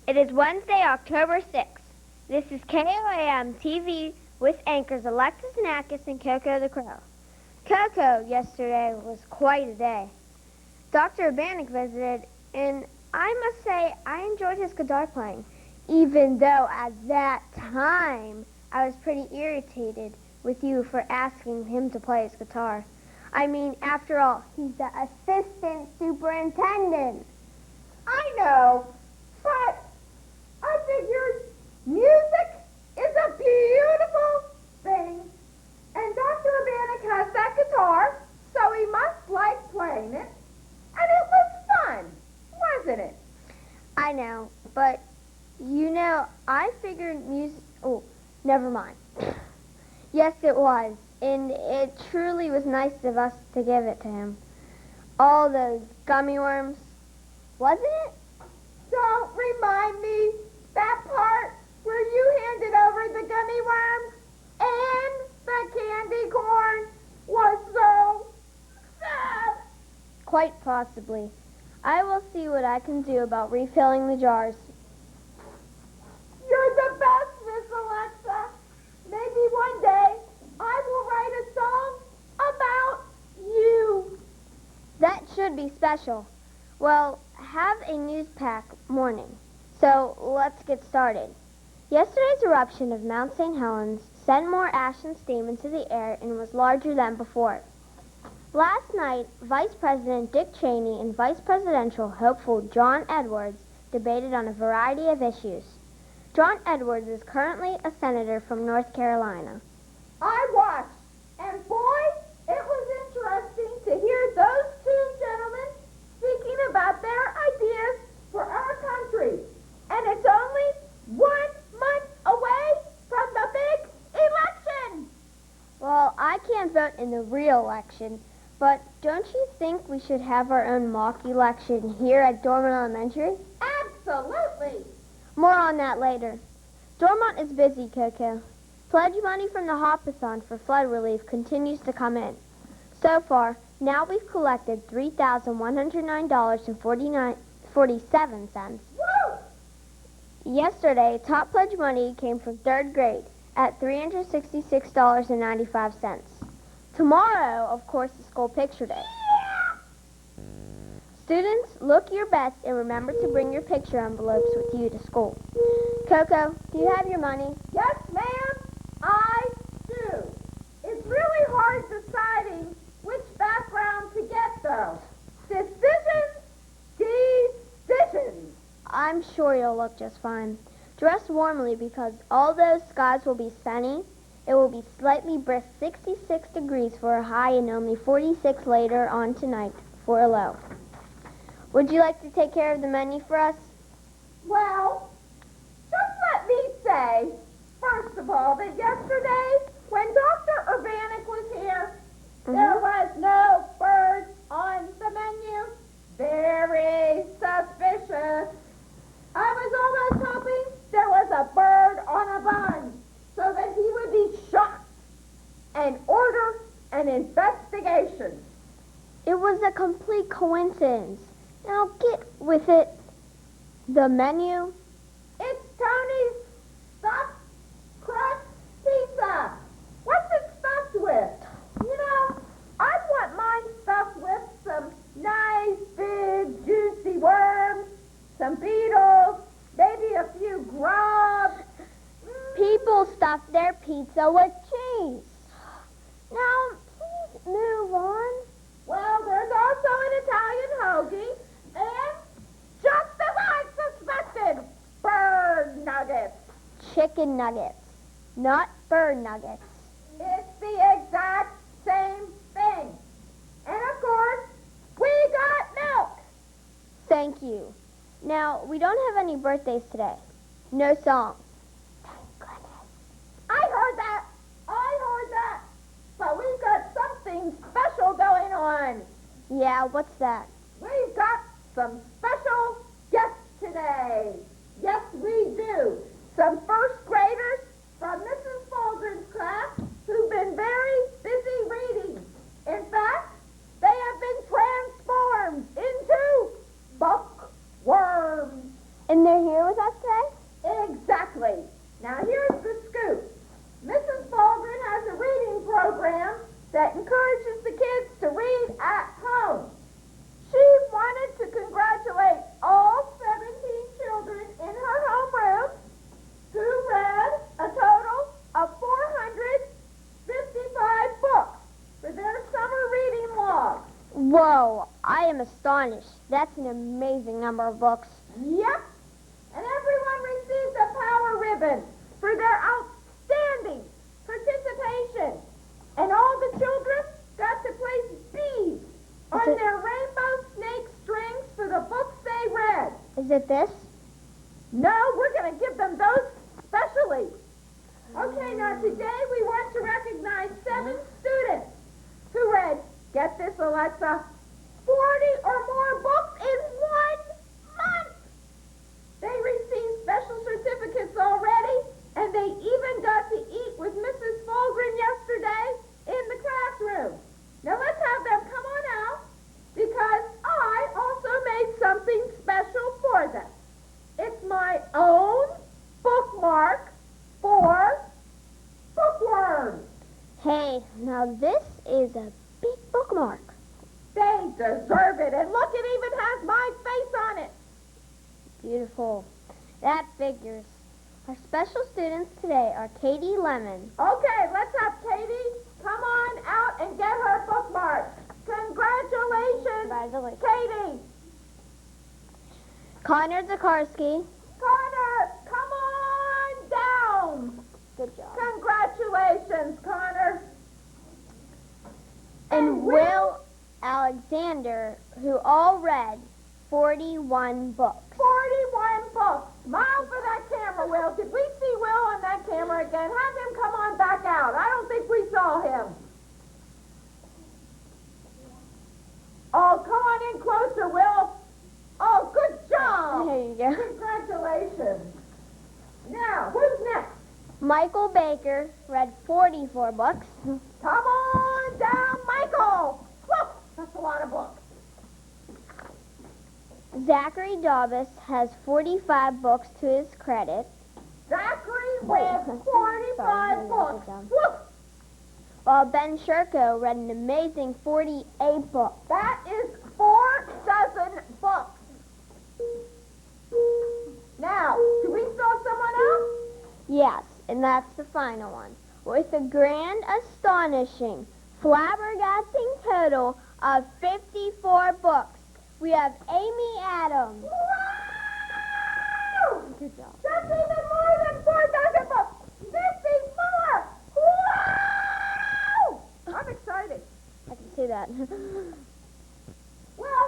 It is Wednesday, October 6th. This is KOAM TV with anchors Alexis Nakis and Koko the Crow. Koko yesterday was quite a day. Dr. Urbanik visited, and I must say I enjoyed his guitar playing, even though at that time I was pretty irritated with you for asking him to play his guitar. I mean, after all, he's the assistant superintendent. I know, but I figured music is a beautiful thing, and Dr. Urbanik has that guitar, so he must like playing it, and it was fun, wasn't it? I know, but I figured music... Oh, never mind. Yes, it was, and it truly was nice of us to give it to him. All those gummy worms, wasn't it? Don't remind me that part where you handed over the gummy worms and the candy corn was so sad. Quite possibly. I will see what I can do about refilling the jars. You're the best, Miss Alexa. Maybe one day I will write a song about you. That should be special. Well, have a news pack morning. So let's get started. Yesterday's eruption of Mount St. Helens sent more ash and steam into the air and was larger than before. Last night, Vice President Dick Cheney and Vice Presidential hopeful John Edwards debated on a variety of issues. John Edwards is currently a senator from North Carolina. I watched, and boy, it was interesting to hear those two gentlemen speaking about their ideas for our country. And it's only 1 month away from the big election. Well, I can't vote in the real election, but don't you think we should have our own mock election here at Dormont Elementary? Absolutely. More on that later. Dormont is busy, Koko. Pledge money from the Hopathon for flood relief continues to come in. So far, now we've collected $3,109.47. Woo! Yesterday, top pledge money came from third grade at $366.95. Tomorrow, of course, is school picture day. Students, look your best and remember to bring your picture envelopes with you to school. Koko, do you have your money? Yes, ma'am, I do. It's really hard deciding which background to get, though. Decisions. I'm sure you'll look just fine. Dress warmly because although skies will be sunny, it will be slightly brisk 66 degrees for a high and only 46 later on tonight for a low. Would you like to take care of the menu for us? Well, just let me say, first of all, that yesterday, when Dr. Urbanik was here, there was no bird on the menu. Very suspicious. I was almost hoping there was a bird on a bun so that he would be shot and order an investigation. It was a complete coincidence. Now get with it. The menu. It's Tony's stuffed crust pizza. What's it stuffed with? I'd want mine stuffed with some nice big juicy worms, some beetles, maybe a few grubs. People stuff their pizza with cheese. Now, please move on. Well, there's also an Italian hoagie, and just as I suspected, bird nuggets. Chicken nuggets, not bird nuggets. It's the exact same thing. And of course, we got milk. Thank you. Now, we don't have any birthdays today. No songs. Thank goodness. I heard that. But we've got something special going on. Yeah, what's that? We've got some special guests today. Yes, we do. Some first graders from Mrs. Fulgrim's class who've been very busy reading. In fact, they have been transformed into bookworms. And they're here here with us today? Exactly. Now here's the scoop. Mrs. Baldwin has a reading program that encourages the kids to read at home. She wanted to congratulate all 17 children in her homeroom who read a total of 455 books for their summer reading log. Whoa, I am astonished. That's an amazing number of books. Yep. And everyone received a power ribbon for their outstanding participation. And all the children got to place beads on their rainbow snake strings for the books they read. Is it this? No, we're going to give them those specially. Okay, now today we want to recognize 7 students who read, get this, Alexa, 40 or more books in 1 month. They received special certificates already, and they even got to eat with Mrs. Fulgren yesterday in the classroom. Now let's have them come on out, because I also made something special for them. It's my own bookmark for bookworms. Hey, now this is a big bookmark. They deserve it, and look, it even has my face on it. Beautiful. That figures. Our special students today are Katie Lemon. Okay, let's have Katie come on out and get her bookmark. Congratulations, Congratulations. Katie. Connor Zakarsky. Connor, come on down. Good job. Congratulations, Connor. And Will Alexander, who all read 41 books. 41 books. Smile for that camera, Will. Did we see Will on that camera again? Have him come on back out. I don't think we saw him. Oh, come on in closer, Will. Oh, good job. There you go. Congratulations. Now, who's next? Michael Baker read 44 books. Come on down, Michael. Whoop, that's a lot of books. Zachary Davis has 45 books to his credit. Zachary read 45 books. Whoop. While Ben Sherko read an amazing 48 books. That is 4 dozen books. Now, do we saw someone else? Yes, and that's the final one. With a grand, astonishing, flabbergasting total of 54 books, we have Amy Adams. Wow! Good job. That's even more than 4 dozen books. 54! Wow! I'm excited. I can see that. Well,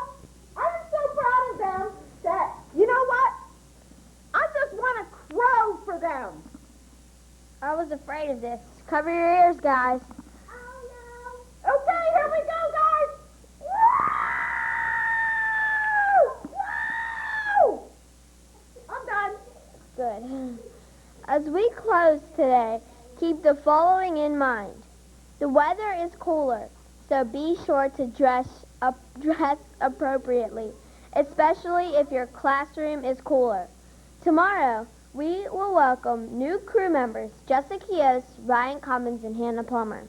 I'm so proud of them that, you know what? I just want to crow for them. I was afraid of this. Cover your ears, guys. Oh, no. Okay, here we go, guys. Woo! Woo! I'm done. Good. As we close today, keep the following in mind. The weather is cooler, so be sure to dress appropriately, especially if your classroom is cooler. Tomorrow, we will welcome new crew members, Jessica Kios, Ryan Commons, and Hannah Plummer.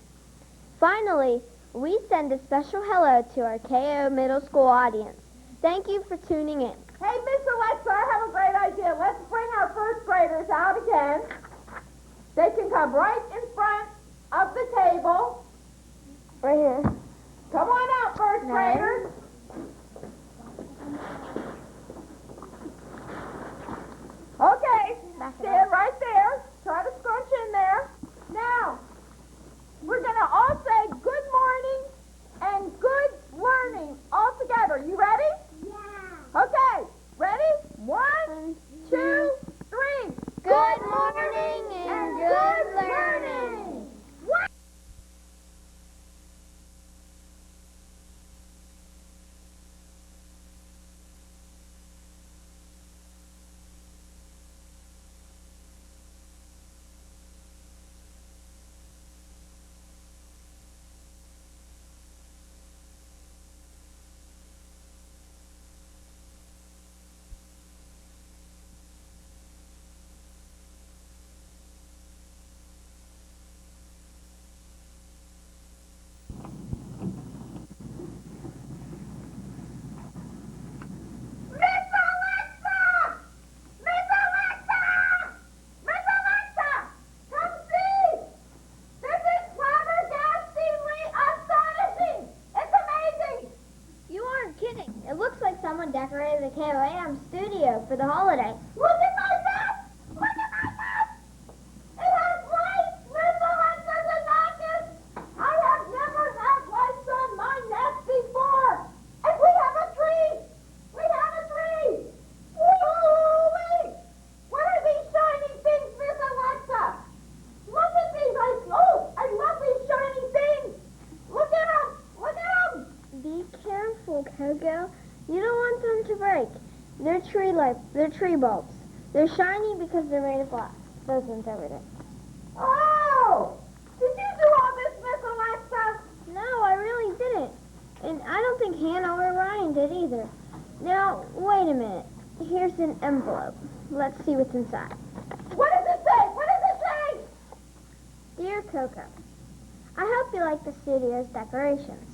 Finally, we send a special hello to our KO Middle School audience. Thank you for tuning in. Hey, Miss Alexa, I have a great idea. Let's bring our first graders out again. They can come right in front of the table. Right here. Come on out, first graders. Okay, stand right there. Try to scrunch in there. Now, we're going to all say good morning and good learning all together. You ready? Yeah. Okay, ready? 1, 2, 3. Good morning. for the holiday. Look at my nest! Look at my nest! It has lights, Mr. Anakis! I have never had lights on my nest before! And we have a tree! We have a tree! Woo-wee! What are these shiny things, Miss Alexa? Look at these! I love these shiny things! Look at them! Look at them! Be careful, Coco. You don't want them to break. They're tree bulbs. They're shiny because they're made of glass. Those ones over there. Oh! Did you do all this, Miss Alexa? No, I really didn't. And I don't think Hannah or Ryan did either. Now, wait a minute. Here's an envelope. Let's see what's inside. What does it say? What does it say? Dear Coco, I hope you like the studio's decorations.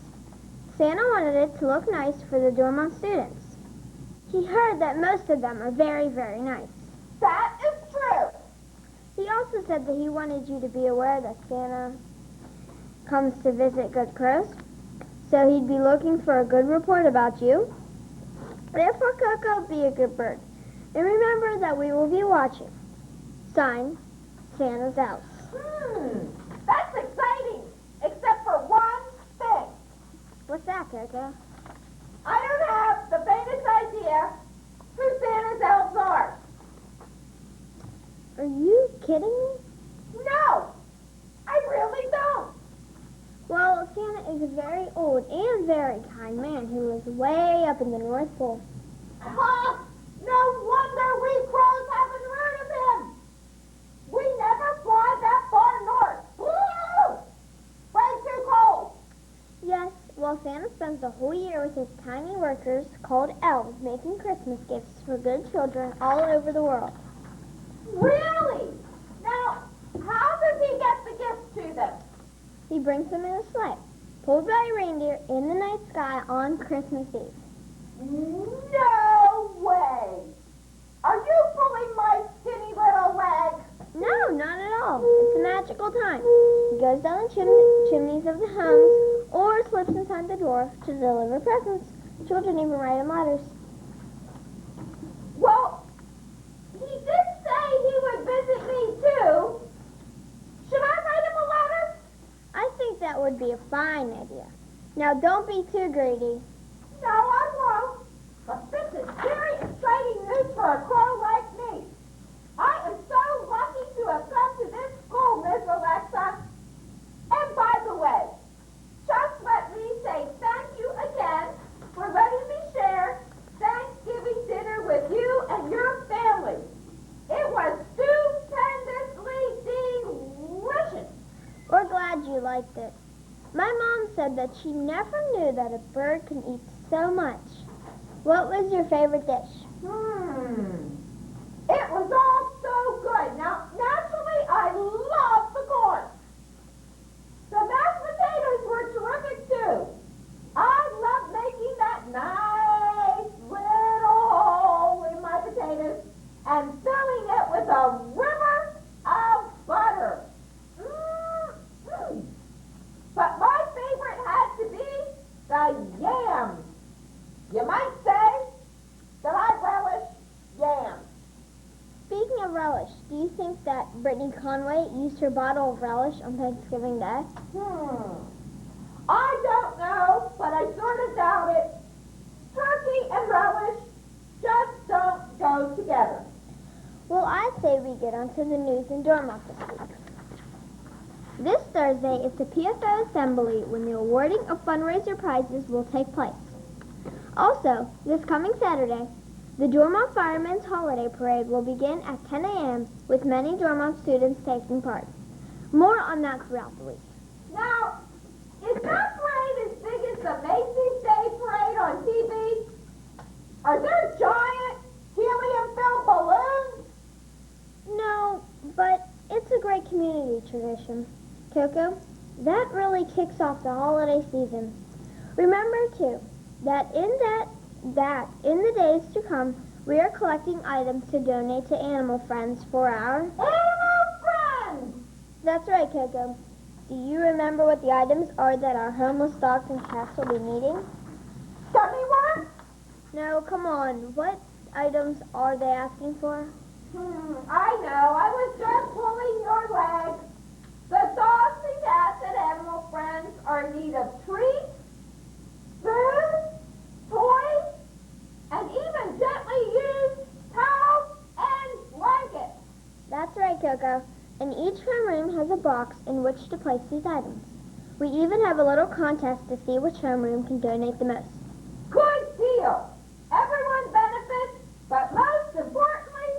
Santa wanted it to look nice for the Dormont students. He heard that most of them are very, very nice. That is true. He also said that he wanted you to be aware that Santa comes to visit Good Crows, so he'd be looking for a good report about you. Therefore, Coco, be a good bird. And remember that we will be watching. Signed, Santa's Elves. That's exciting, except for one thing. What's that, Coco? I don't have the faintest idea who Santa's elves are. Are you kidding me? No, I really don't. Well, Santa is a very old and very kind man who lives way up in the North Pole. Huh? No wonder we crows haven't heard of him. We never fly that far north. Woo! Way too cold. Yes, well, Santa spends the whole year with his tiny workers called elves making Christmas gifts for good children all over the world. Really? Now, how does he get the gifts to them? He brings them in a sleigh, pulled by a reindeer in the night sky on Christmas Eve. No way! Are you pulling my skinny little leg? No, not at all. It's a magical time. He goes down the chimneys of the homes or slips inside the door to deliver presents. Children even write him letters. Well, he did say he would visit me too. Should I write him a letter? I think that would be a fine idea. Now, don't be too greedy. No, I won't. But this is very exciting news for a crow like me. I am so lucky to have come to this school, Miss Alexa. And by the way, just let me say thank you again for letting me share Thanksgiving dinner with you and your family. It was stupendously delicious. We're glad you liked it. My mom said that she never knew that a bird can eat so much. What was your favorite dish? It was all so good. Now, naturally, I love the corn. The mashed potatoes were terrific, too. I love making that nice little hole in my potatoes and filling it with a river of butter. But my favorite had to be the yams. You might say that I relish yams. Speaking of relish, do you think that Brittany Conway used her bottle of relish on Thanksgiving Day? I don't know, but I sort of doubt it. Turkey and relish just don't go together. Well, I say we get onto the news in Dormont this week. This Thursday is the PFO Assembly when the awarding of fundraiser prizes will take place. Also, this coming Saturday, the Dormont Firemen's Holiday Parade will begin at 10 a.m. with many Dormont students taking part. More on that throughout the week. Now, is that parade as big as the Macy's Day Parade on TV? Are there giant helium-filled balloons? No, but it's a great community tradition. Coco, that really kicks off the holiday season. Remember, too, that in the days to come, we are collecting items to donate to Animal Friends for our... Animal Friends! That's right, Coco. Do you remember what the items are that our homeless dogs and cats will be needing? Gummy worms? No, come on. What items are they asking for? I know. I was just pulling your leg. The dogs and cats and animal friends are in need of treats, food, toys, and even gently used towels and blankets. That's right, Koko. And each homeroom has a box in which to place these items. We even have a little contest to see which homeroom can donate the most. Good deal. Everyone benefits, but most importantly,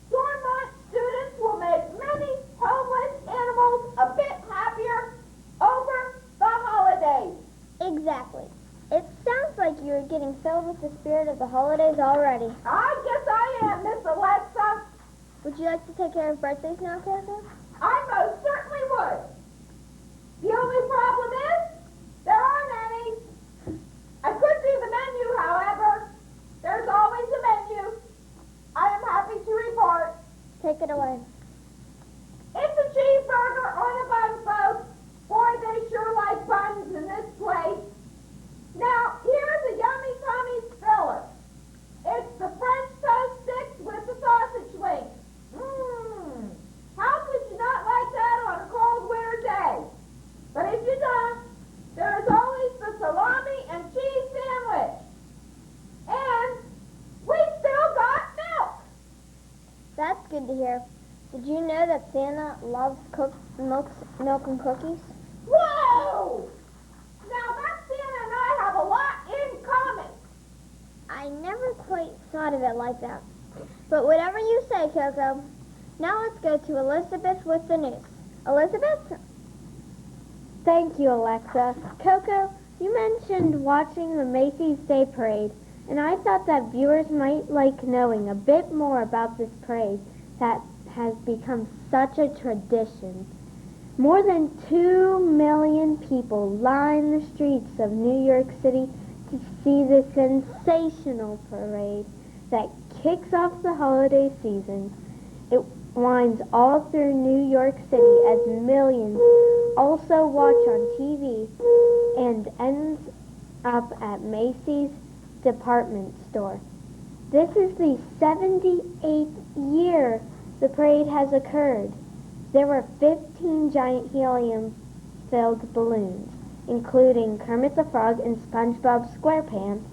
Stormont students will make many homeless animals a bit happier over the holidays. Exactly. It sounds like you're getting filled with the spirit of the holidays already. I guess I am, Miss Alexa. Would you like to take care of birthdays now, Koko? I most certainly would. The only problem is, there aren't any. I could see the menu, however. There's always a menu. I am happy to report. Take it away. It's a cheeseburger on a bun, folks. Boy, they sure like buns in this place. Now, here's a yummy Tommy's filler. It's the French toast sticks with the sausage links. How could you not like that on a cold winter day? But if you don't, there's always the salami and cheese sandwich. And we still got milk. That's good to hear. Did you know that Santa loves milk and cookies? Whoa! Now that Santa and I have a lot in common. I never quite thought of it like that. But whatever you say, Koko. Now let's go to Elizabeth with the news. Elizabeth? Thank you, Alexa. Koko, you mentioned watching the Macy's Day Parade, and I thought that viewers might like knowing a bit more about this parade that has become such a tradition. More than 2 million people line the streets of New York City to see this sensational parade that kicks off the holiday season. It winds all through New York City as millions also watch on TV and ends up at Macy's department store. This is the 78th year the parade has occurred. There were 15 giant helium-filled balloons, including Kermit the Frog and SpongeBob SquarePants,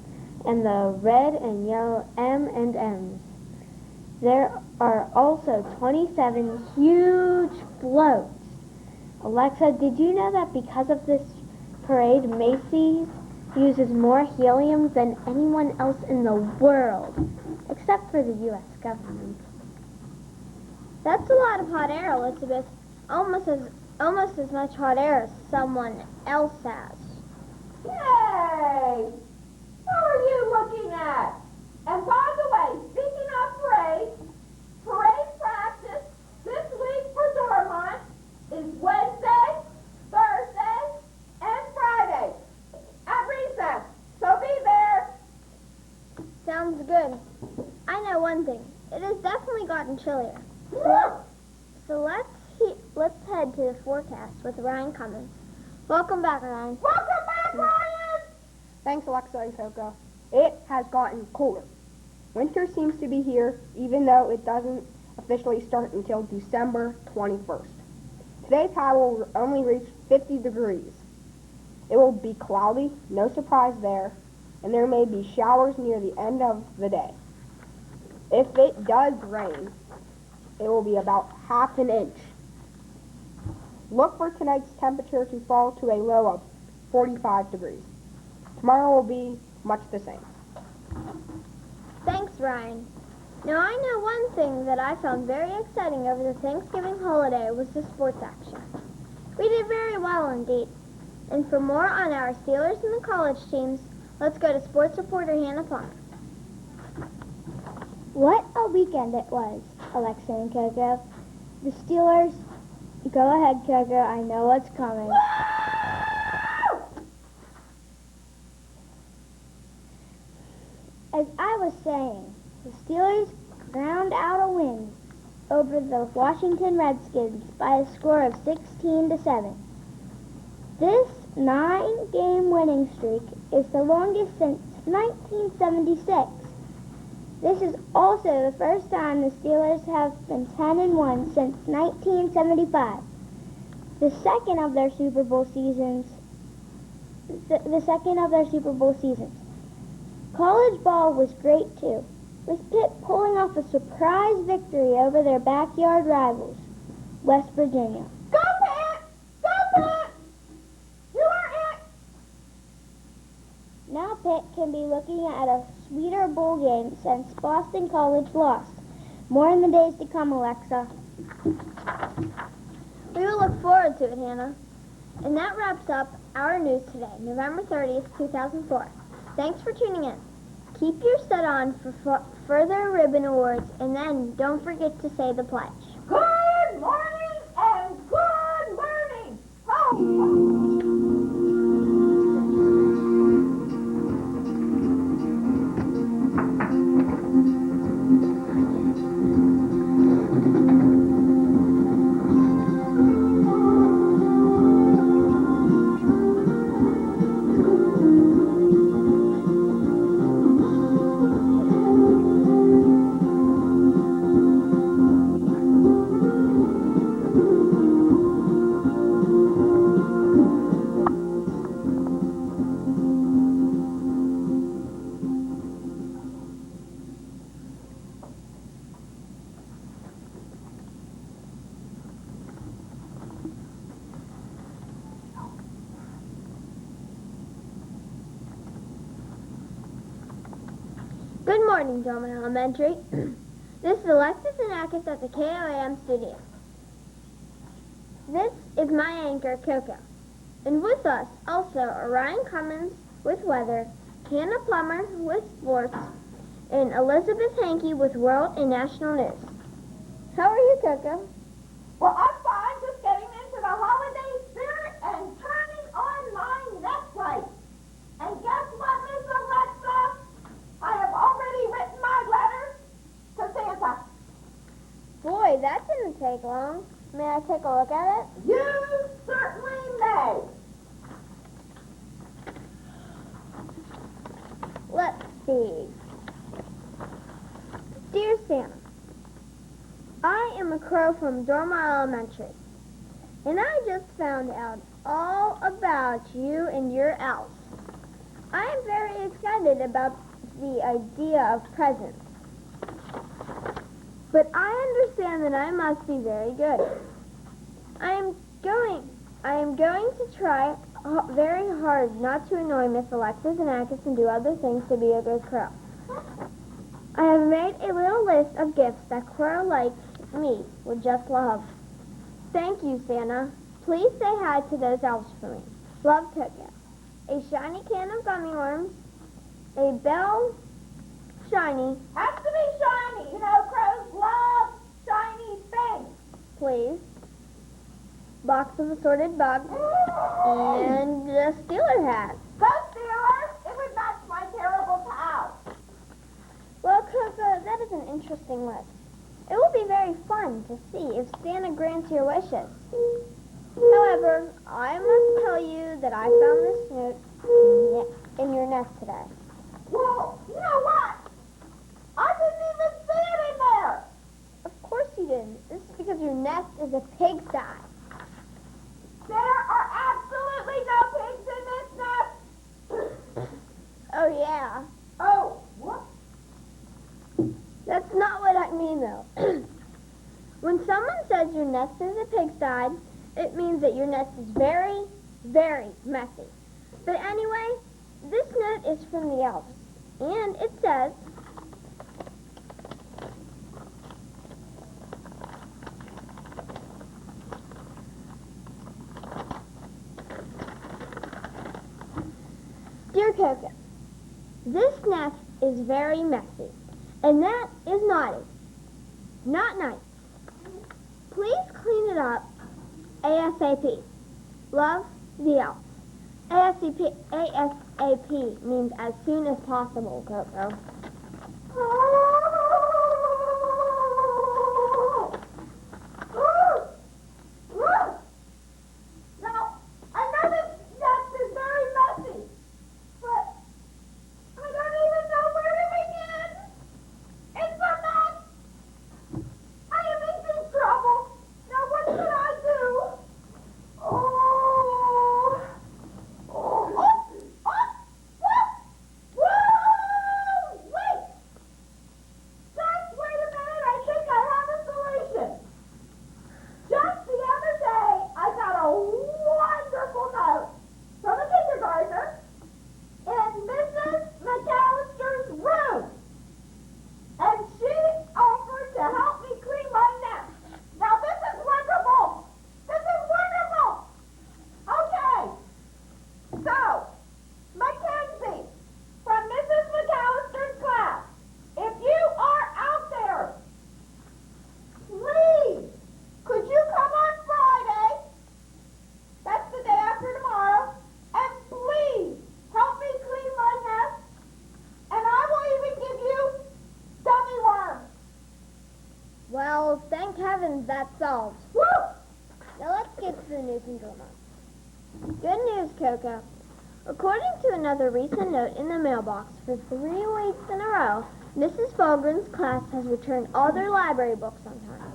and the red and yellow M&Ms. There are also 27 huge floats. Alexa, did you know that because of this parade, Macy's uses more helium than anyone else in the world, except for the U.S. government? That's a lot of hot air, Elizabeth. Almost as much hot air as someone else has. Yay! Who are you looking at? And by the way, speaking of parade practice this week for Dormont is Wednesday, Thursday, and Friday at recess. So be there. Sounds good. I know one thing. It has definitely gotten chillier. So let's head to the forecast with Ryan Cummins. Welcome back, Ryan. Welcome back, Ryan! Thanks, Alexa and Koko. It has gotten colder. Winter seems to be here, even though it doesn't officially start until December 21st. Today's high will only reach 50 degrees. It will be cloudy, no surprise there, and there may be showers near the end of the day. If it does rain, it will be about half an inch. Look for tonight's temperature to fall to a low of 45 degrees. Tomorrow will be much the same. Thanks, Ryan. Now, I know one thing that I found very exciting over the Thanksgiving holiday was the sports action. We did very well indeed. And for more on our Steelers and the college teams, let's go to sports reporter Hannah Palmer. What a weekend it was, Alexa and Koko. The Steelers... Go ahead, Koko. I know what's coming. As I was saying, the Steelers ground out a win over the Washington Redskins by a score of 16-7. This 9-game winning streak is the longest since 1976. This is also the first time the Steelers have been 10-1 since 1975. The second of their Super Bowl seasons. College ball was great too, with Pitt pulling off a surprise victory over their backyard rivals, West Virginia. Go, Pitt! Go, Pitt! You are it! Now Pitt can be looking at a sweeter bowl game since Boston College lost. More in the days to come, Alexa. We will look forward to it, Hannah. And that wraps up our news today, November 30th, 2004. Thanks for tuning in. Keep your set on for further ribbon awards, and then don't forget to say the pledge. Good morning and good morning! Oh. Good morning, Dorman Elementary. This is Alexis and Akis at the KOAM studio. This is my anchor, Koko. And with us also are Ryan Cummins with weather, Hannah Plummer with sports, and Elizabeth Hankey with world and national news. How are you, Koko? Well, I'm fine, just getting into the holiday spirit and turning on my Netflix. And guess what, Miss Alexa? I have already written my letter to Santa. Boy, that didn't take long. May I take a look at it? You certainly may. Let's see. Dear Santa, I am a crow from Dormar Elementary, and I just found out all about you and your elves. I am very excited about the idea of presents, but I understand that I must be very good. I am going to try very hard not to annoy Miss Alexis and Akis and do other things to be a good crow. I have made a little list of gifts that crow like me would just love. Thank you, Santa. Please say hi to those elves for me. Love, Coco. A shiny can of gummy worms, a bell shiny, Has to be shiny. You know, crows love shiny things. please, box of assorted bugs, and a Steeler hat. Go Steelers! It would match my terrible towel. Well, Coco, that is an interesting list. It will be very fun to see if Santa grants your wishes. However, I must tell you that I found this note in your nest today. Well, you know what? I didn't even see it in there. Of course you didn't. This is because your nest is a pigsty. There are absolutely no pigs in this nest. Oh, yeah. Oh, what? That's not what I mean, though. When someone says your nest is a pigsty, it means that your nest is very, very messy. But anyway, this note is from the elves, and it says, Dear Coco, this nest is very messy, and that is naughty. Not nice. Please clean it up ASAP. Love, the elves. ASAP means as soon as possible, Coco. Now, I know this nest is very messy, but I don't even know where to begin. Owls, thank heavens that's solved. Woo! Now let's get to the news and drama. Good news, Koko. According to another recent note in the mailbox, for 3 weeks in a row, Mrs. Fulgren's class has returned all their library books on time.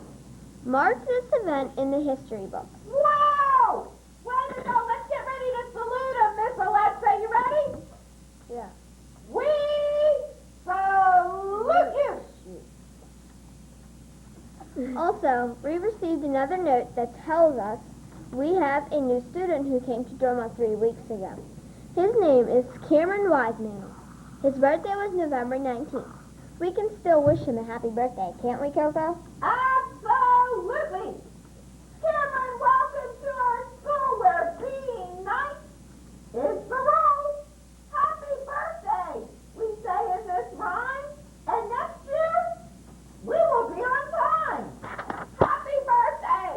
Mark this event in the history books. Wow! Way to go. Let's get ready to salute him, Miss Alexa. You ready? Yeah. We salute you. Also, we received another note that tells us we have a new student who came to Droma 3 weeks ago. His name is Cameron Wiseman. His birthday was November 19th. We can still wish him a happy birthday, can't we, Koko? Absolutely. Cameron, welcome to our school where being nice is the rule. Happy birthday, we say in this rhyme, and next year we will be on time. Happy birthday,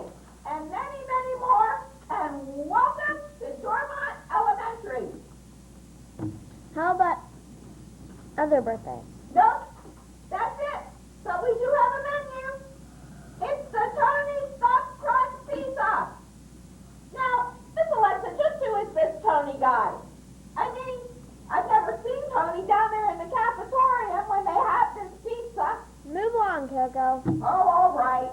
and many, many more, and welcome to Dormont Elementary. How about other birthdays? Nope, that's it. But we do have a menu. It's the Tony Stuffed Crust Pizza. Now, Miss Alexa, just who is this Tony guy? I mean, I've never seen Tony down there in the cafeteria when they have this pizza. Move along, Koko. Oh, all right.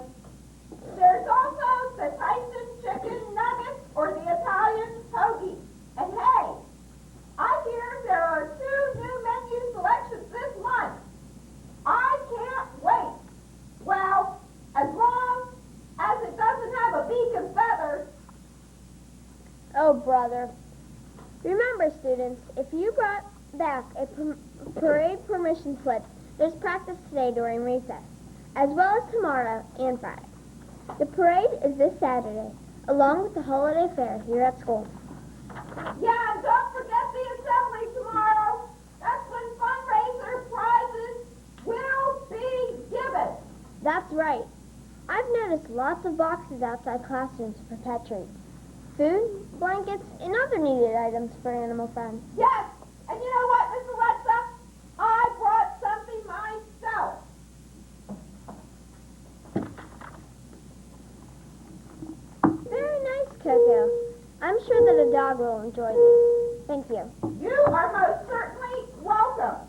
There's also the Tyson Chicken Nuggets or the Italian Hoagie. And hey, I hear there are 2 new menu selections this month. I can't wait. Well, as long as it doesn't have a beak and feathers. Oh, brother. Remember, students, if you brought back a parade permission slip, there's practice today during recess, as well as tomorrow and Friday. The parade is this Saturday, along with the holiday fair here at school. Yeah, and don't forget the assembly tomorrow. That's when fundraiser prizes will be given. That's right. I've noticed lots of boxes outside classrooms for pet treats. Food, blankets, and other needed items for animal friends. Yes, and you know what, Miss Alexa? I brought something myself. Very nice, Koko. I'm sure that a dog will enjoy these. Thank you. You are most certainly welcome.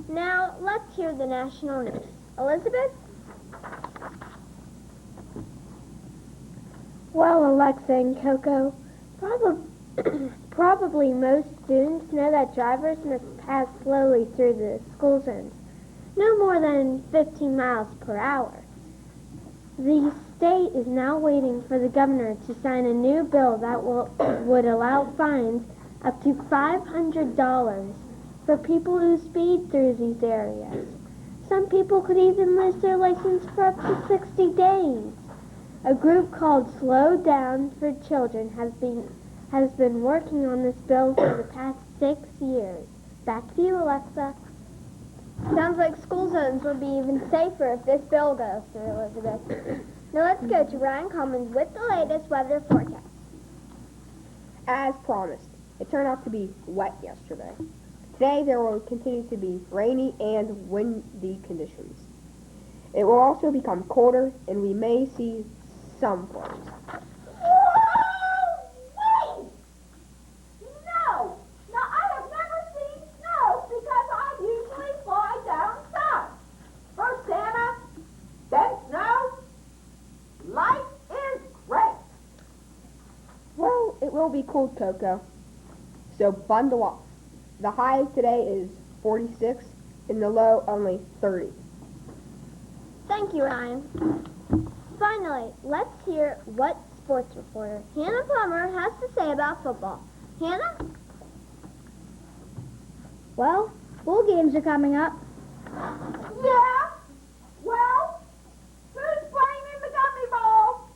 Now, let's hear the national news. Elizabeth? Well, Alexa and Koko, probably most students know that drivers must pass slowly through the school zones, no more than 15 miles per hour. The state is now waiting for the governor to sign a new bill that would allow fines up to $500 for people who speed through these areas. Some people could even lose their license for up to 60 days. A group called Slow Down for Children has been working on this bill for the past 6 years. Back to you, Alexa. Sounds like school zones will be even safer if this bill goes through, Elizabeth. Now let's go to Ryan Commons with the latest weather forecast. As promised, it turned out to be wet yesterday. Today there will continue to be rainy and windy conditions. It will also become colder, and we may see some flurries. Whoa! No! Now, I have never seen snow because I usually fly down south. First Santa, then snow. Life is great. Well, it will be cold, Koko, so bundle up. The high today is 46, and the low only 30. Thank you, Ryan. Finally, let's hear what sports reporter Hannah Plummer has to say about football. Hannah? Well, bowl games are coming up. Yeah? Well, who's playing in the gummy bowl?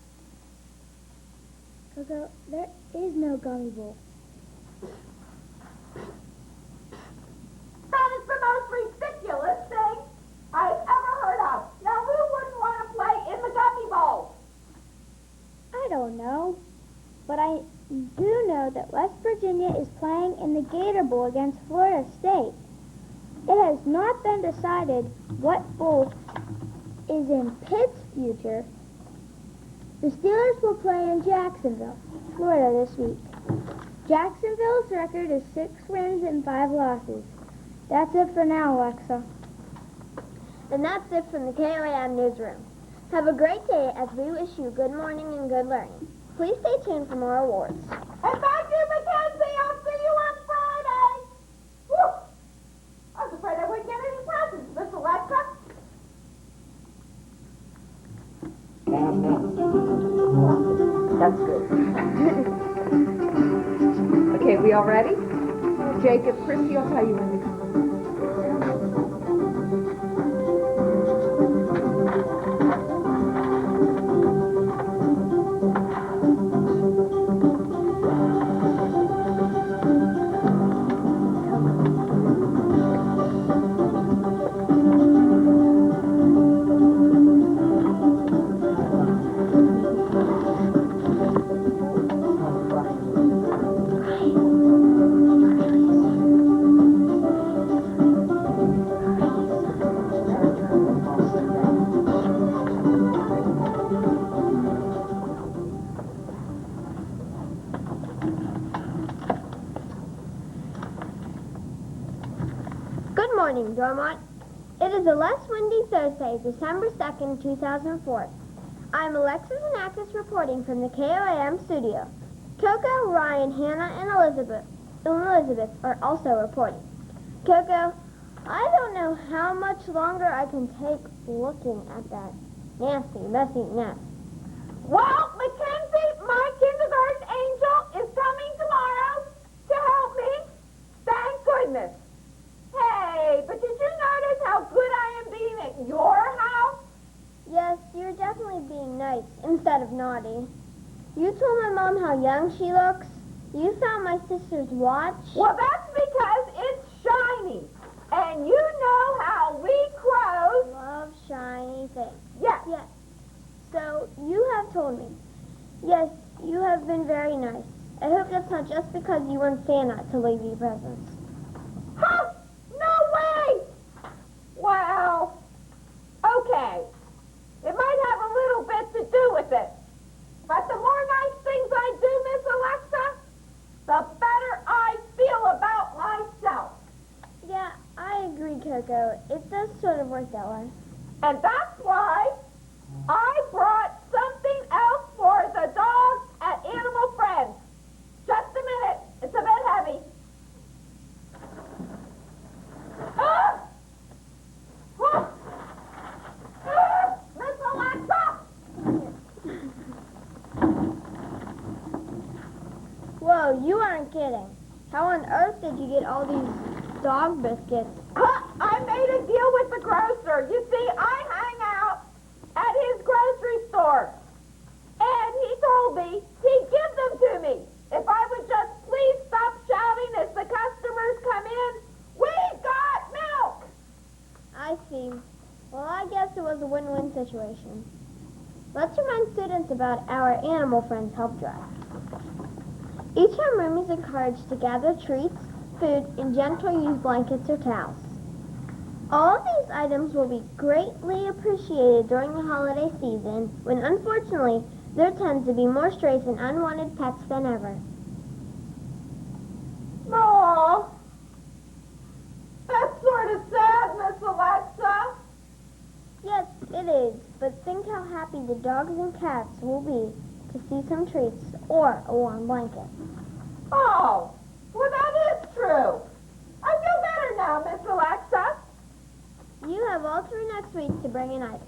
Koko, there is no gummy bowl. That is the most ridiculous thing I've ever heard of. Now, who wouldn't want to play in the gummy bowl? I don't know, but I do know that West Virginia is playing in the Gator Bowl against Florida State. It has not been decided what bowl is in Pitt's future. The Steelers will play in Jacksonville, Florida this week. Jacksonville's record is 6 wins and 5 losses. That's it for now, Alexa. And that's it from the KOAM newsroom. Have a great day as we wish you good morning and good learning. Please stay tuned for more awards. And thank you, Mackenzie. I'll see you on Friday. Whew. I was afraid I wouldn't get any presents, Miss Alexa. That's good. Okay, we all ready? Jacob, Christy will tell you when to come. Good morning, Dormont. It is a less windy Thursday, December 2nd, 2004. I'm Alexis Anakis reporting from the KOAM studio. Koko, Ryan, Hannah, and Elizabeth are also reporting. Koko, I don't know how much longer I can take looking at that nasty, messy nest. Well, Mackenzie, my kindergarten angel is coming tomorrow to help me. Thank goodness. Hey, but did you notice how good I am being at your house? Yes, you're definitely being nice instead of naughty. You told my mom how young she looks. You found my sister's watch. Well, that's because it's shiny. And you know how we crows... Love shiny things. Yes. Yes. So, you have told me. Yes, you have been very nice. I hope that's not just because you want Santa to leave you presents. Huh? No way! Well, okay. It might have a little bit to do with it. But the more nice things I do, Miss Alexa, the better I feel about myself. Yeah, I agree, Koko. It does sort of work that way. And that's why I brought something else for the dogs at Animal Friends. Just a minute. It's a bit heavy. Ah! Ah! Ah! Miss Alexa! Whoa, you aren't kidding. How on earth did you get all these dog biscuits? I made a deal with the grocer. You see, I hang out at his grocery store. And he told me he'd give them to me if I would just please stop shouting as the customers come in. We've got milk! I see. Well, I guess it was a win-win situation. Let's remind students about our Animal Friends help drive. Each homeroom is encouraged to gather treats, food, and gently used blankets or towels. All of these items will be greatly appreciated during the holiday season when, unfortunately, there tends to be more strays and unwanted pets than ever. Aw, that's sort of sad, Miss Alexa. Yes, it is, but think how happy the dogs and cats will be to see some treats or a warm blanket. Oh, well, that is true. I feel better now, Miss Alexa. You have all through next week to bring in items.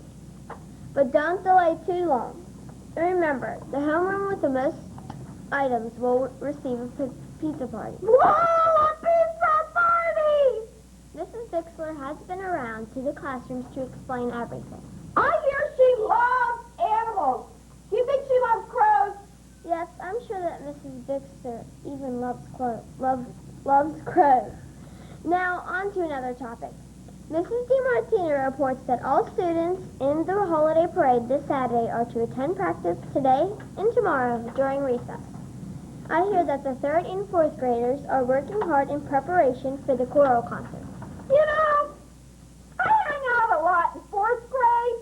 But don't delay too long. And remember, the homeroom with the most items will receive a pizza party. Whoa, a pizza party! Mrs. Bixler has been around to the classrooms to explain everything. I hear she loves animals. Do you think she loves crows? Yes, I'm sure that Mrs. Bixler even loves crows. Now, on to another topic. Mrs. DiMartino reports that all students in the holiday parade this Saturday are to attend practice today and tomorrow during recess. I hear that the 3rd and 4th graders are working hard in preparation for the choral concert. You know, I hang out a lot in 4th grade,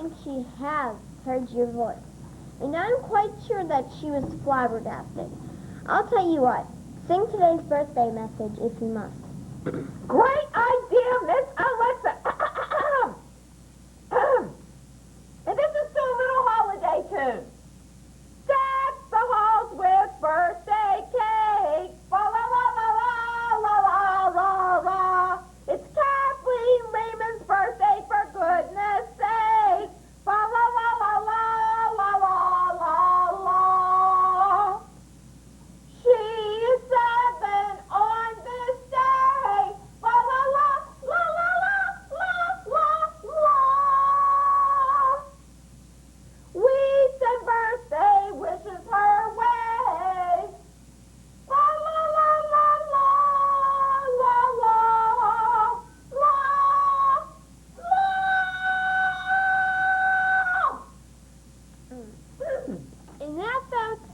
think she has heard your voice. And I'm quite sure that she was flabbergasted. I'll tell you what. Sing today's birthday message if you must. Great idea, Miss Alexa. And this is still a little holiday tune. Deck the halls with birthday cake. La la la la la la la la. It's Kathleen Lehman's birthday, for goodness sake. La la la la la la la la la. She is 7 on this day. La la la la la la la la la. We send birthday wishes her way. La la la la la la la la la. And that, folks,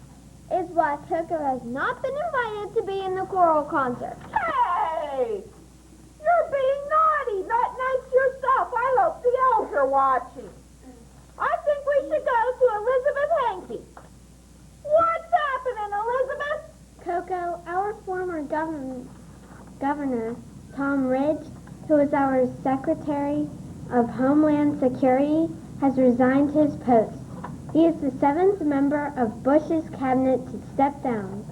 is why Koko has not been invited to be in the choral concert. Hey! You're being naughty, not nice yourself. I hope the elves are watching. I think we should go to Elizabeth Hankey. What's happening, Elizabeth? Koko, our former governor, Tom Ridge, who is our Secretary of Homeland Security, has resigned his post. He is the 7th member of Bush's cabinet to step down.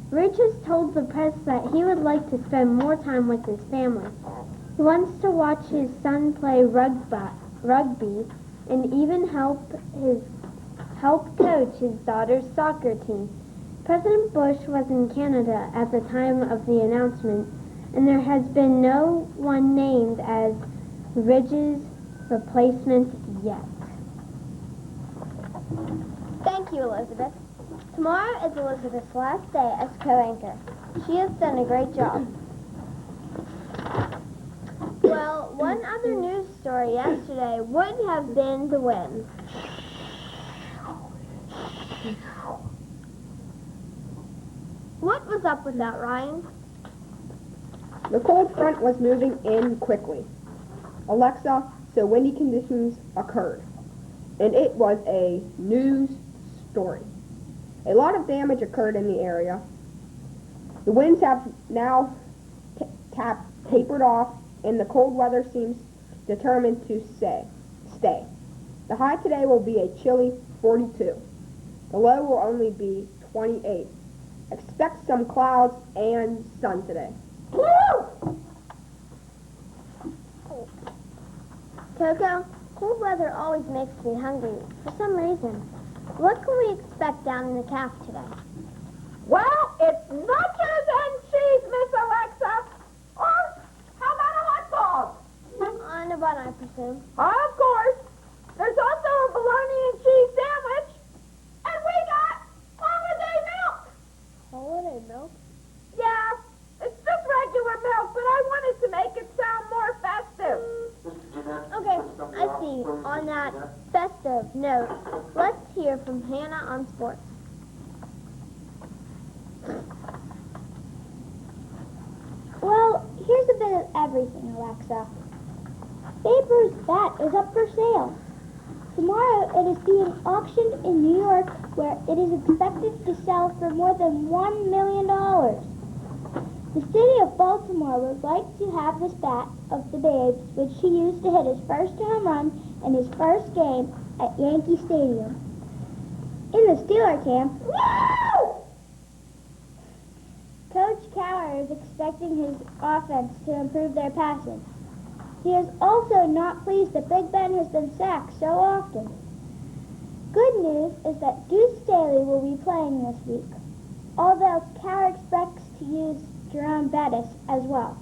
Ridge has told the press that he would like to spend more time with his family. He wants to watch his son play rugby and even help coach his daughter's soccer team. President Bush was in Canada at the time of the announcement, and there has been no one named as Ridge's replacement yet. Thank you, Elizabeth. Tomorrow is Elizabeth's last day as co-anchor. She has done a great job. Well, one other news story yesterday would have been the wind. What was up with that, Ryan? The cold front was moving in quickly. Alexa, so windy conditions occurred, and it was a news story. A lot of damage occurred in the area. The winds have now tapered off, and the cold weather seems determined to stay. The high today will be a chilly 42. The low will only be 28. Expect some clouds and sun today. Koko, cold weather always makes me hungry for some reason. What can we expect down in the calf today? Well, it's nachos and cheese, Miss Alexa. Or how about a hot dog? On a bun, I presume. Of course. There's also a bologna and cheese sandwich. And we got holiday milk. Holiday milk? Yeah, it's just regular milk, but I wanted to make it sound more festive. Okay, I see. On that festive note, let's hear from Hannah on sports. Well, here's a bit of everything, Alexa. Babe Ruth's bat is up for sale. Tomorrow it is being auctioned in New York, where it is expected to sell for more than $1 million. The city of Baltimore would like to have this bat of the Babe's, which he used to hit his first home run in his first game at Yankee Stadium. In the Steeler camp, Coach Cowher is expecting his offense to improve their passing. He is also not pleased that Big Ben has been sacked so often. Good news is that Deuce Staley will be playing this week, although Cowher expects to use Jerome Bettis as well.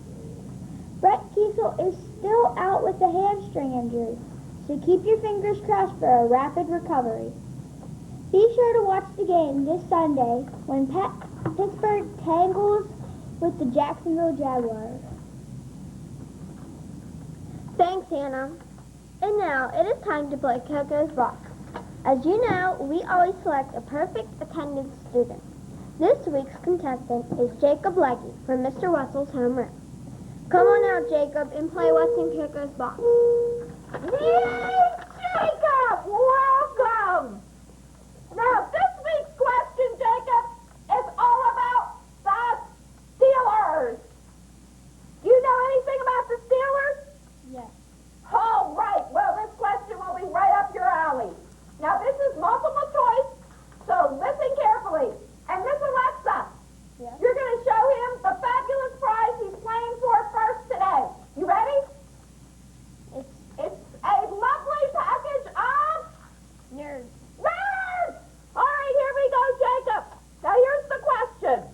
Brett Kiesel is still out with a hamstring injury, so keep your fingers crossed for a rapid recovery. Be sure to watch the game this Sunday when Pittsburgh tangles with the Jacksonville Jaguars. Thanks, Hannah. And now it is time to play Koko's Box. As you know, we always select a perfect attendance student. This week's contestant is Jacob Legge from Mr. Wessel's homeroom. Come on out, Jacob, and play what's in Koko's Box. Yay, Jacob! is multiple choice, so listen carefully. And Miss Alexa, you're going to show him the fabulous prize he's playing for first today. You ready? It's a lovely package of Nerds. nerds! All right, here we go, Jacob. Now here's the question.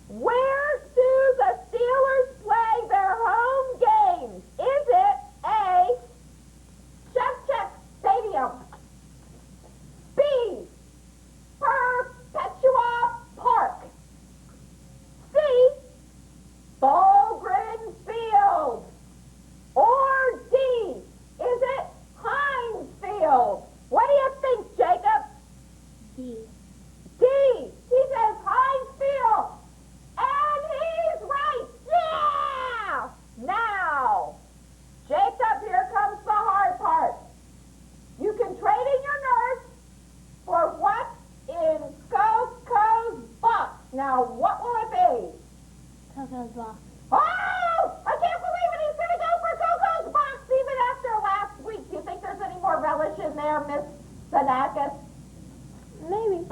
Where do the Steelers play their home games? Is it A, Chef Stadium, B, Perpetua Park, C, Ballgren Field, or D, is it Heinz Field? What do you think, Jacob? D. D, he says Heinz Field, and he's right. Yeah! Now, Jacob, here comes the hard part. You can trade in your nurse for what's in Coco's box. Now, what will it be? Coco's box. Oh! I can't believe it! He's going to go for Coco's box even after last week. Do you think there's any more relish in there, Miss Sanakis? Maybe.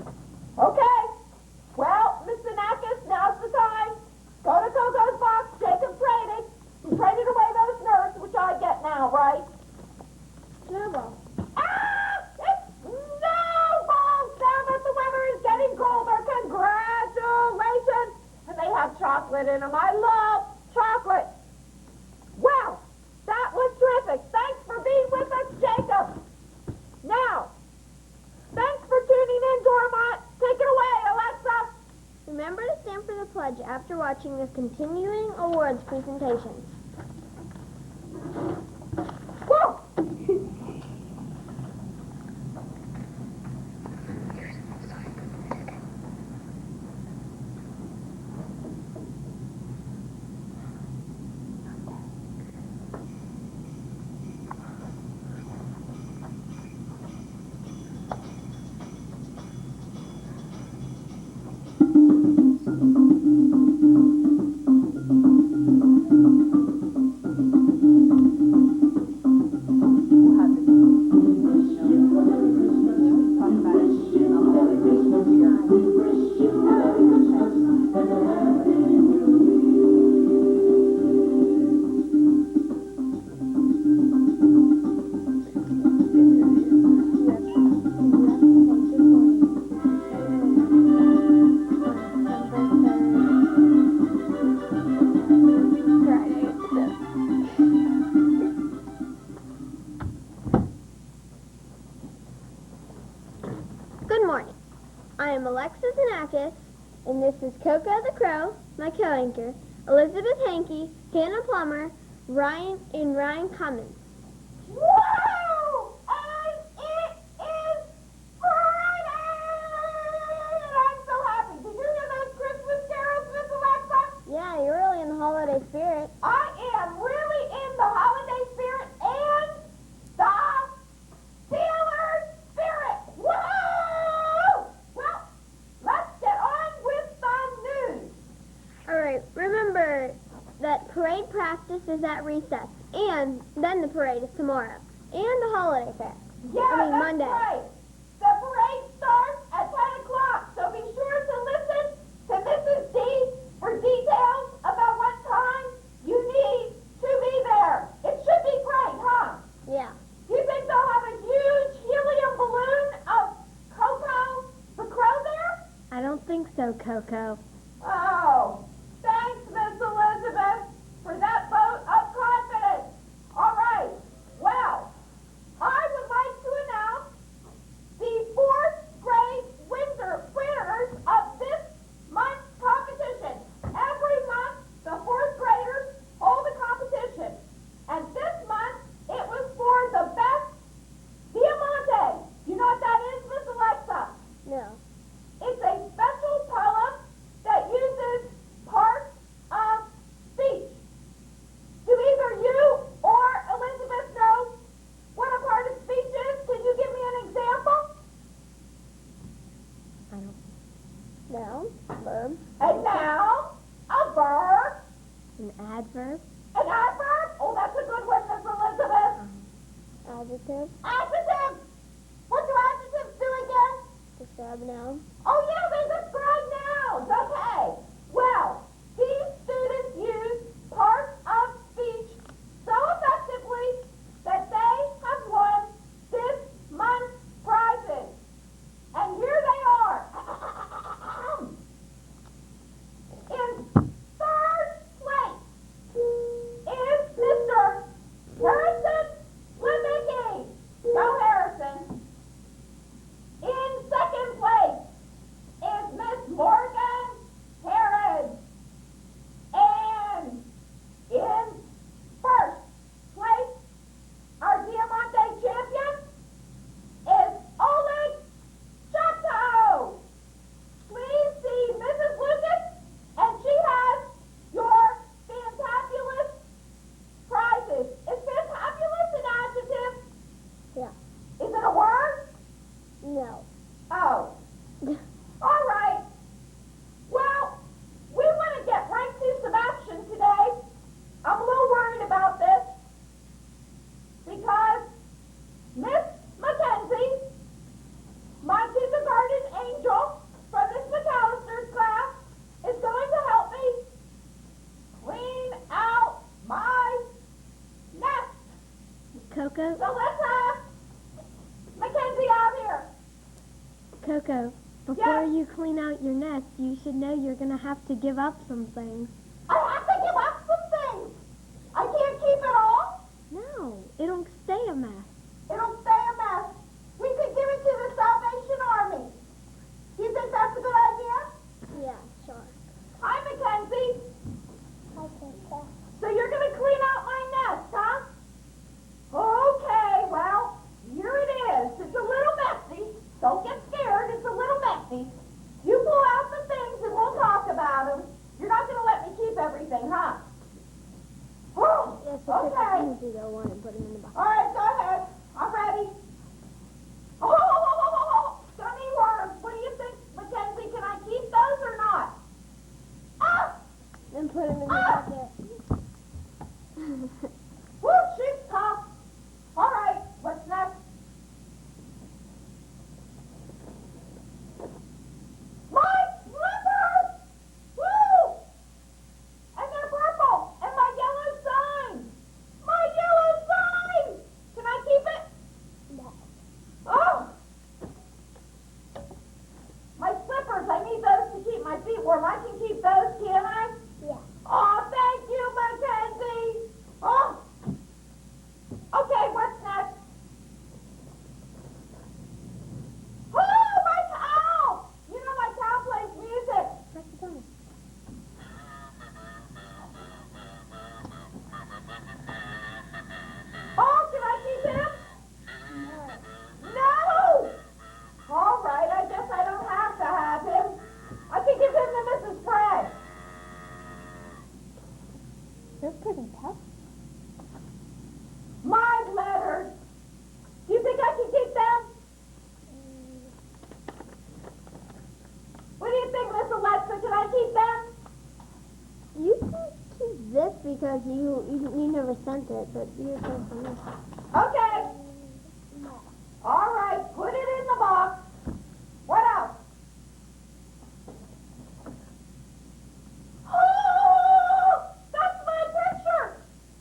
Okay. Well, Miss Sanakis, now's the time. Go to Coco's box. Jacob traded. He traded away those nerds, which I get now, right? Snowball. Ah! It's snowball, Sabbath. The weather is getting colder. Congratulations. And they have chocolate in them. I love chocolate. Well, that was terrific. Thanks for being with us, Jacob. Now, thanks for tuning in, Dormont. Take it away, Alexa. Remember to stand for the pledge after watching the continuing awards presentation. Whoa! Good morning. I am Alexa Zanakis, and this is Koko the Crow, my co-anchor, Elizabeth Hankey, Hannah Plummer, Ryan Cummins. Whoa! And it is Friday! I'm so happy. Did you hear those Christmas carols, Miss Alexa? Yeah, you're really in the holiday spirit. I am really in the holiday spirit and the Steelers spirit. Whoa! Well, let's get on with the news. All right, remember that parade practice is at recess, and then the parade is tomorrow, and the holiday fair. Yeah, that's Monday. Right. The parade starts at 10 o'clock, so be sure to listen to Mrs. D for details about what time you need to be there. It should be great, huh? Yeah. Do you think they'll have a huge helium balloon of Koko the Crow there? I don't think so, Koko. Oh, thanks, Miss Elizabeth, for that vote of confidence. All right. Well, I would like to announce the fourth grade winners of this month's competition. Every month, the fourth graders hold a competition. And this month, it was for the best Diamante. You know what that is, Miss Alexa? No. It's a special poem that uses parts of speech. Do either you or Elizabeth know what a part of speech is? Can you give me an example? I don't. No. Verb. A noun, a verb, An adverb. an adverb. Oh, that's a good one, Miss Elizabeth. Adjective. Adjective. What do adjectives do again? describe nouns. Oh, yeah, they describe nouns. Okay. Well, these students use parts of speech so effectively that they have won this month's prizes. And here they are. In third place is Mr. Harrison Lemicki. Go Harrison. In second place is Miss Morgan Harris. And in first place, our Diamante champion is Oleg Chateau. Please see Mrs. Lucas, and she has your fantabulous prizes. Is fantabulous an adjective? Yeah. Is it a word? No. Oh. All right. Well, we want to get right to some action today. I'm a little worried about this because Miss Mackenzie, my kindergarten angel from Miss McAllister's class, is going to help me clean out my nest. Coco, So let's have Mackenzie out here. Coco, before you clean out your nest, you should know you're going to have to give up some things. I have to give up some things. I can't keep it all. No, it'll stay a mess. It'll stay a mess. We could give it to the Salvation Army. Do you think that's a good idea? Yeah, sure. Hi, Mackenzie. I think so. So you're going to clean out my nest, huh? Okay, well, here it is. It's a little messy. Don't get scared. It's a little messy. You pull out the things and we'll talk about them. You're not going to let me keep everything, huh? Oh, Yes, we'll take the okay. things you don't want and put them in the box. All right, go ahead. I'm ready. Oh, gummy worms. What do you think, Mackenzie? Can I keep those or not? Ah! Then put them in the Ah! bucket. Woo, she's tough. All right, what's next? My slippers! Woo! And they're purple. And my yellow sign. My yellow sign! Can I keep it? No. Oh! My slippers, I need those to keep my feet warm. I can keep those, can I? Yeah. Oh, thank you, Mackenzie. Oh! Okay, what's next? Oh, my cow! You know my cow plays music. Press the button. Oh, can I keep him? No! All right, I guess I don't have to have him. I can give him to Mrs. Fred. They're pretty tough. My letters. Do you think I can keep them? What do you think, Miss Alexa? Can I keep them? You can keep this because you never sent it, but you can from this. Okay. All right, put it in the box. What else? Oh, that's my picture.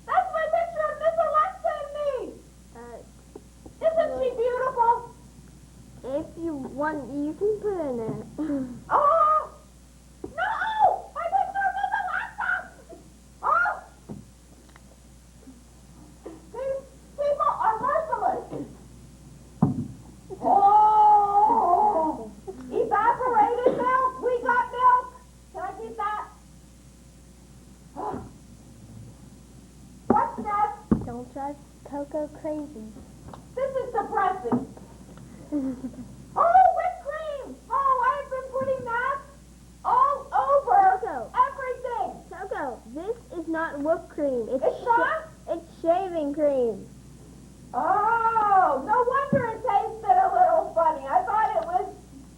That's my picture of Miss Alexa and me. Isn't she beautiful? If you want, you can put it in it. Oh, no! My picture of Miss Alexa. Oh, these people are merciless. Oh, evaporated milk. We got milk. Can I keep that? What's next? Don't drive Coco crazy. This is depressing. Oh, whipped cream. Oh, I've been putting that all over Coco. everything. Coco, this is not whipped cream. It's not? It's shaving cream. Oh, no wonder it tasted a little funny. I thought it was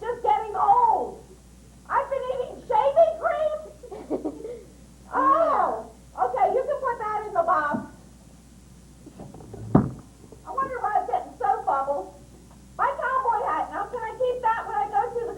just getting old. I've been eating shaving cream? Oh, okay, you can put that in the box. I wonder why I'm getting soap bubbles. My cowboy hat. Now, can I keep that when I go to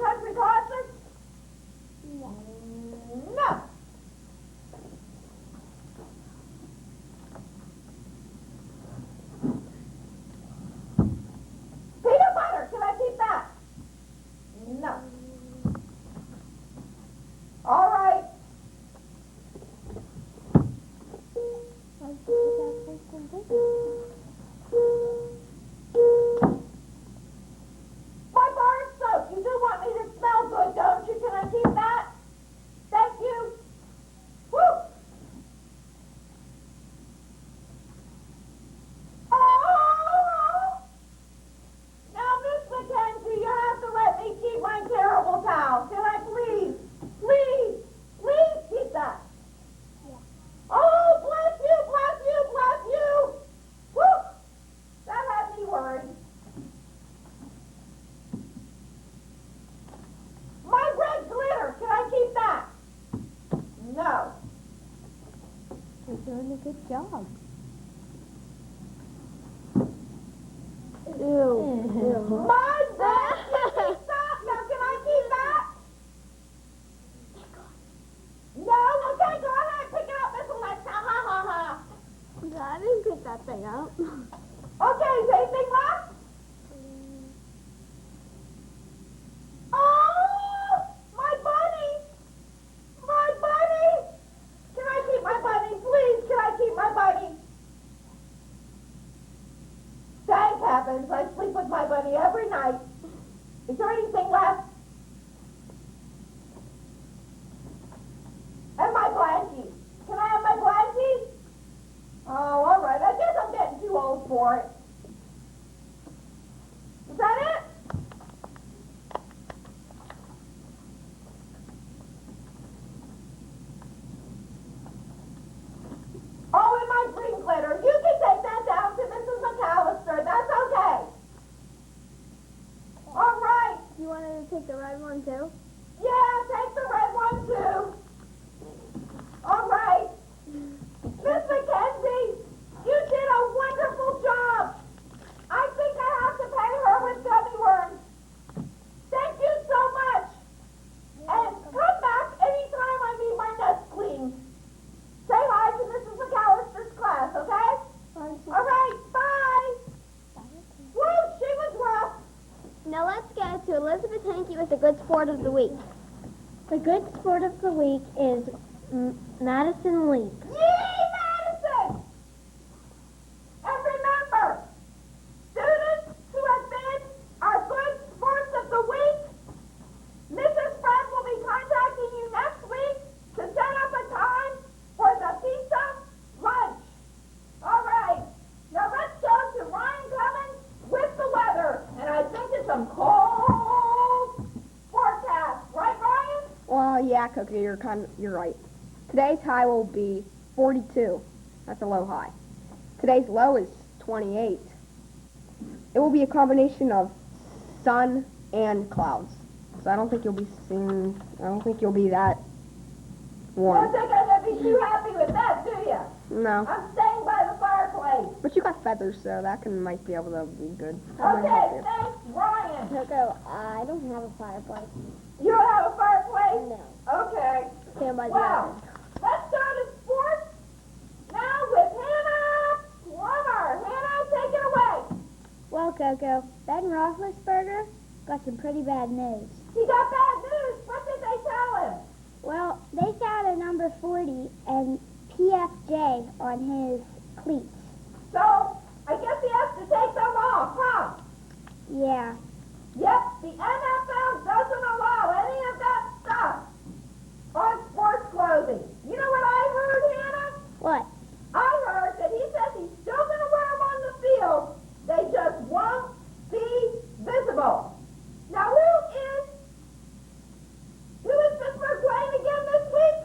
good job. Ew. My blankie! Stop! Now, can I keep that? No? Okay, go ahead. Pick it up, Miss Alexa. Ha, ha, ha. I didn't pick that thing up. Okay, is anything left? Oh, my bunny! My bunny! Can I keep my bunny? Please, can I keep my bunny? Thank heavens, I sleep with my bunny every night. Is there anything left? And my blankie. Can I have my blankie? Oh, all right. I guess I'm getting too old for it. Is that it? Oh, and my green glitter. You can take that down to Mrs. McAllister. That's okay. All right. You wanted to take the red one too? Yeah, take the red one too. All right. Miss Mackenzie, you did a wonderful job. I think I have to pay her with gummy worms. Thank you so much. And come back anytime I need my nest cleaned. Say hi to Mrs. McAllister's class, okay? All right, bye. Woo, she was rough. Now let's get to Elizabeth Hankey with the good sport of the week. The good sport of the week is Madison Leap. Yee, Madison! And remember, students who have been our good sports of the week, Mrs. Fred will be contacting you next week to set up a time for the pizza lunch. All right, now let's go to Ryan Cummins with the weather. And I think it's some cold forecast. Right, Ryan? Well, yeah, Cookie, you're right. Today's high will be 42. That's a low high. Today's low is 28. It will be a combination of sun and clouds. So I don't think you'll be that You warm. don't think I'm going to be too happy with that, do you? No. I'm staying by the fireplace. But you got feathers, so that might be able to be good. That might Okay, help you. thanks, Ryan. Coco, I don't have a fireplace. You don't have a fireplace? No. Okay. Stand by the Well, oven. let's go to sports now with Hannah Plummer. Hannah, take it away. Well, Coco, Ben Roethlisberger got some pretty bad news. He got bad news. What did they tell him? Well, they found a number 40 and PFJ on his cleats. So, I guess he has to take them off, huh? Yeah. Yep, the NFL doesn't allow any of that stuff on sports clothing. You know what I heard, Hannah? What? I heard that he says he's still going to wear them on the field. They just won't be visible. Now, who is Pittsburgh playing again this week?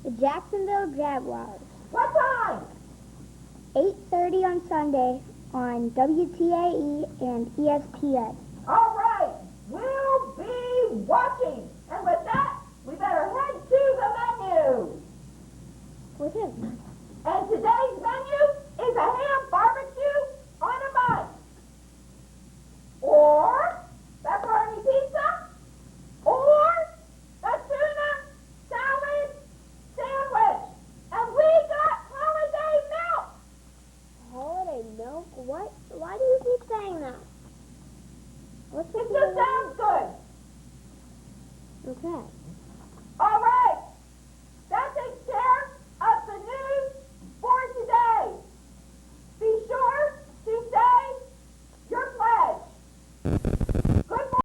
The Jacksonville Jaguars. What time? 8:30 on Sunday on WTAE and ESPN. All right, we'll be watching. And with that, we better head to the menu. What's it? And today's menu is a ham barbecue on a bun. Or pepperoni pizza. Or a tuna salad sandwich. And we got holiday milk. Holiday milk? What? Why do you keep saying that? What's It just sounds good. Okay.